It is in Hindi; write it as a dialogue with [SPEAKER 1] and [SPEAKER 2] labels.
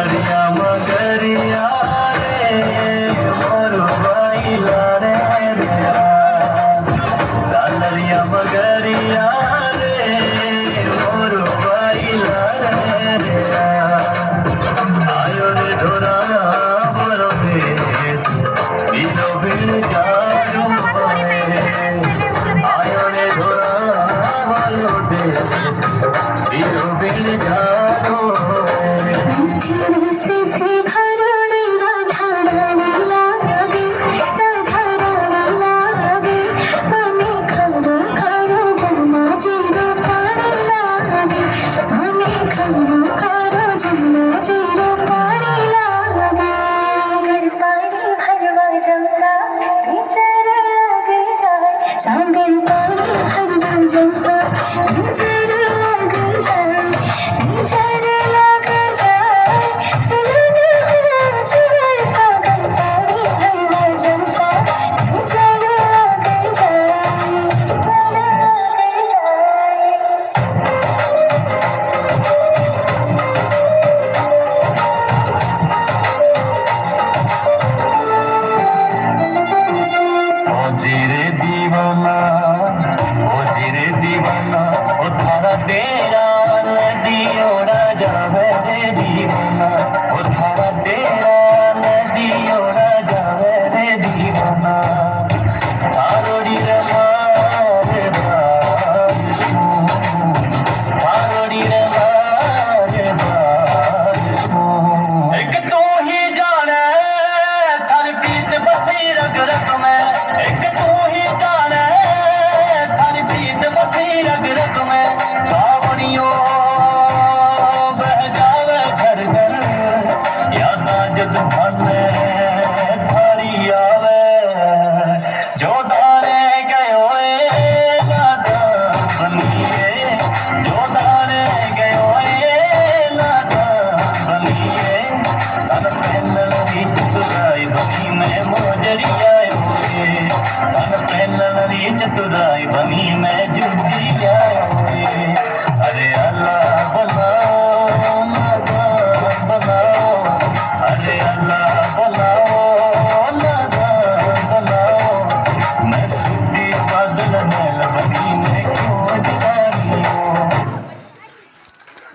[SPEAKER 1] डालरिया मगरिया रे मोर बाइला रे मेरा डालरिया मगरिया रे मोर बाइला रे मेरा आयो रे धोरा बरो देश दिलो बिल जानो आयो रे धोरा बरो देश दिलो बिल जानो
[SPEAKER 2] सागर पानी हरदम जैसा नजर लग जाए नजर लग जाए सुनना है सुना सागर पानी हरदम जैसा नजर लग जाए नजर लग
[SPEAKER 1] जिरे दीवाना ओ थारा तेरा दियोड़ा जावे रे दीवाना ओ थारा तेरा दियोड़ा जावे रे दीवाना थारोड़ी रे मारे बाज थारोड़ी रे मारे बाज एक तू ही जाने थारी प्रीत बसी रग रग में एक तू ही जाने थारी प्रीत बसी रग रग में सावनियों बह जावे झरझर यादा जद मन थारी आवे जो दारे गयो नादा बनिए जो दारे गयो नादा बनिए तन पहनल दी चतुराई बनी में मोजरिया तन पहनल दी चतुराई बनी